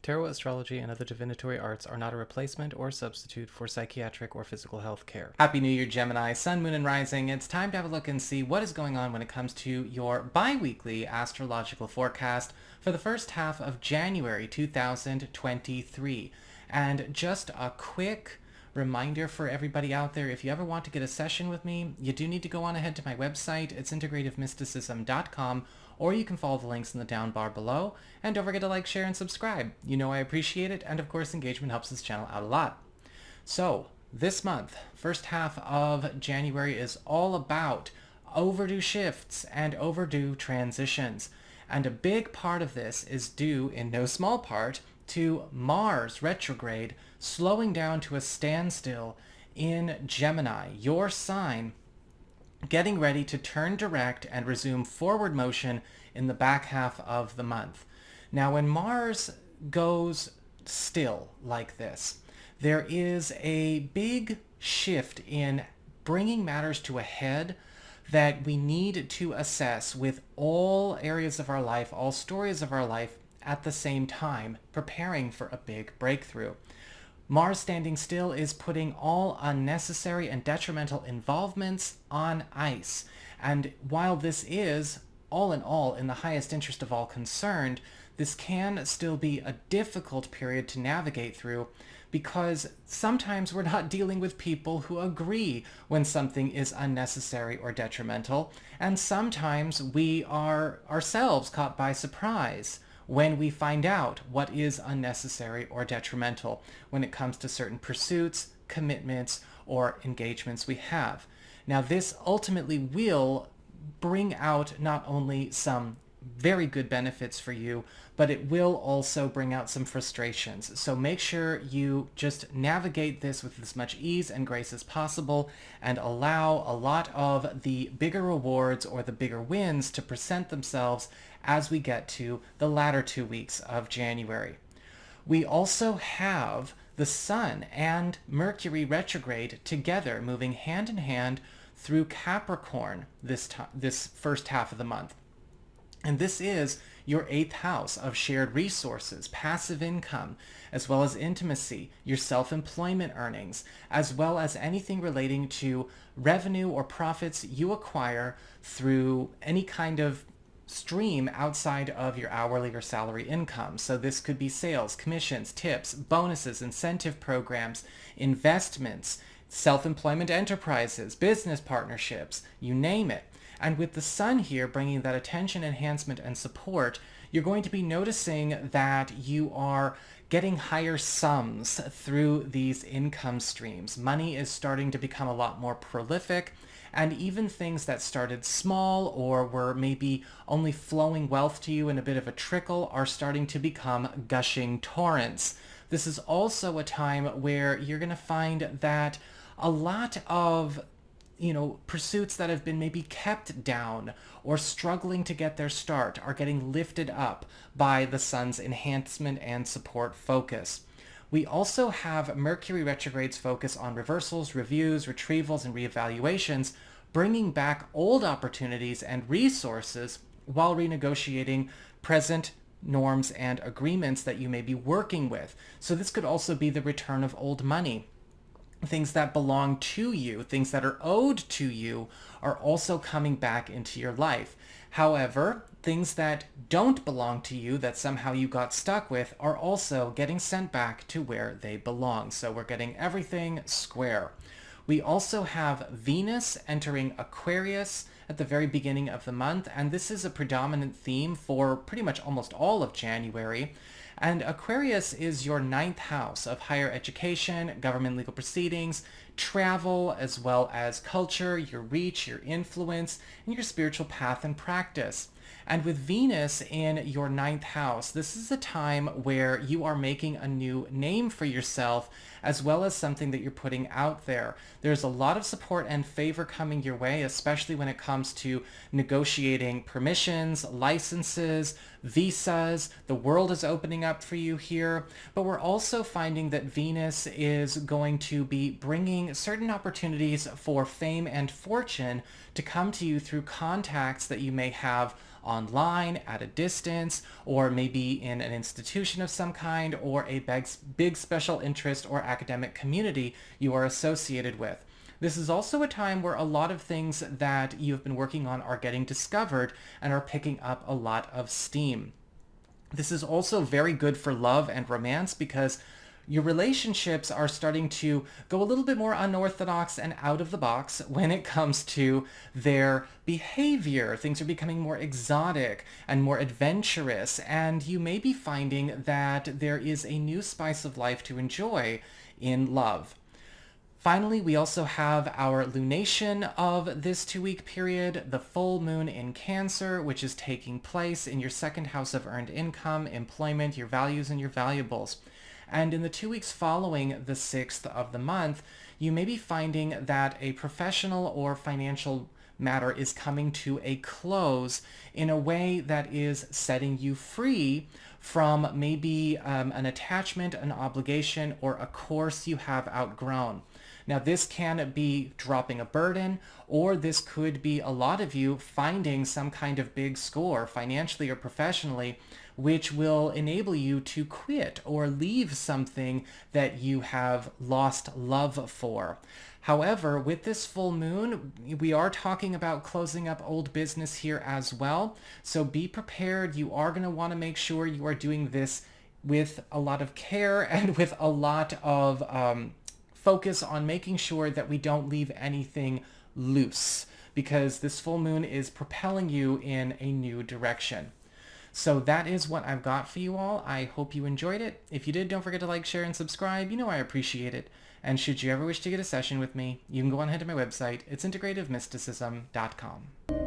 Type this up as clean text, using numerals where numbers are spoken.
Tarot, astrology, and other divinatory arts are not a replacement or substitute for psychiatric or physical health care. Happy New Year, Gemini, Sun, Moon, and Rising. It's time to have a look and see what is going on when it comes to your bi-weekly astrological forecast for the first half of January 2023. And just a quick reminder for everybody out there, if you ever want to get a session with me, you do need to go on ahead to my website. It's integrativemysticism.com, or you can follow the links in the down bar below. And don't forget to like, share, and subscribe. You know I appreciate it, and of course engagement helps this channel out a lot. So this month, first half of January, is all about overdue shifts and overdue transitions. And a big part of this is due, in no small part, to Mars retrograde slowing down to a standstill in Gemini, your sign, getting ready to turn direct and resume forward motion in the back half of the month. Now, when Mars goes still like this, there is a big shift in bringing matters to a head that we need to assess with all areas of our life, all stories of our life at the same time, preparing for a big breakthrough. Mars standing still is putting all unnecessary and detrimental involvements on ice. And while this is, all in all, in the highest interest of all concerned, this can still be a difficult period to navigate through, because sometimes we're not dealing with people who agree when something is unnecessary or detrimental, and sometimes we are ourselves caught by surprise when we find out what is unnecessary or detrimental when it comes to certain pursuits, commitments, or engagements we have. Now, this ultimately will bring out not only some very good benefits for you, but it will also bring out some frustrations. So make sure you just navigate this with as much ease and grace as possible, and allow a lot of the bigger rewards or the bigger wins to present themselves as we get to the latter 2 weeks of January. We also have the Sun and Mercury retrograde together, moving hand in hand through Capricorn this first half of the month. And this is your 8th house of shared resources, passive income, as well as intimacy, your self-employment earnings, as well as anything relating to revenue or profits you acquire through any kind of stream outside of your hourly or salary income. So this could be sales, commissions, tips, bonuses, incentive programs, investments, self-employment enterprises, business partnerships, you name it. And with the Sun here bringing that attention, enhancement, and support, you're going to be noticing that you are getting higher sums through these income streams. Money is starting to become a lot more prolific, and even things that started small or were maybe only flowing wealth to you in a bit of a trickle are starting to become gushing torrents. This is also a time where you're going to find that a lot of pursuits that have been maybe kept down or struggling to get their start are getting lifted up by the Sun's enhancement and support focus. We also have Mercury retrograde's focus on reversals, reviews, retrievals, and reevaluations, bringing back old opportunities and resources while renegotiating present norms and agreements that you may be working with. So this could also be the return of old money. Things that belong to you, things that are owed to you, are also coming back into your life. However, things that don't belong to you, that somehow you got stuck with, are also getting sent back to where they belong. So we're getting everything square. We also have Venus entering Aquarius at the very beginning of the month, and this is a predominant theme for pretty much almost all of January. And Aquarius is your 9th house of higher education, government legal proceedings, travel, as well as culture, your reach, your influence, and your spiritual path and practice. And with Venus in your 9th house, this is a time where you are making a new name for yourself, as well as something that you're putting out there. There's a lot of support and favor coming your way, especially when it comes to negotiating permissions, licenses, visas. The world is opening up for you here. But we're also finding that Venus is going to be bringing expecting certain opportunities for fame and fortune to come to you through contacts that you may have online, at a distance, or maybe in an institution of some kind, or a big special interest or academic community you are associated with. This is also a time where a lot of things that you've been working on are getting discovered and are picking up a lot of steam. This is also very good for love and romance because your relationships are starting to go a little bit more unorthodox and out of the box when it comes to their behavior. Things are becoming more exotic and more adventurous, and you may be finding that there is a new spice of life to enjoy in love. Finally, we also have our lunation of this 2-week period, the full moon in Cancer, which is taking place in your second house of earned income, employment, your values, and your valuables. And in the 2 weeks following the 6th of the month, you may be finding that a professional or financial matter is coming to a close in a way that is setting you free from maybe an attachment, an obligation, or a course you have outgrown. Now, this can be dropping a burden, or this could be a lot of you finding some kind of big score financially or professionally, which will enable you to quit or leave something that you have lost love for. However, with this full moon, we are talking about closing up old business here as well. So be prepared. You are going to want to make sure you are doing this with a lot of care and with a lot of focus on making sure that we don't leave anything loose, because this full moon is propelling you in a new direction. So that is what I've got for you all. I hope you enjoyed it. If you did, don't forget to like, share, and subscribe. You know I appreciate it. And should you ever wish to get a session with me, you can go on ahead to my website. It's integrativemysticism.com.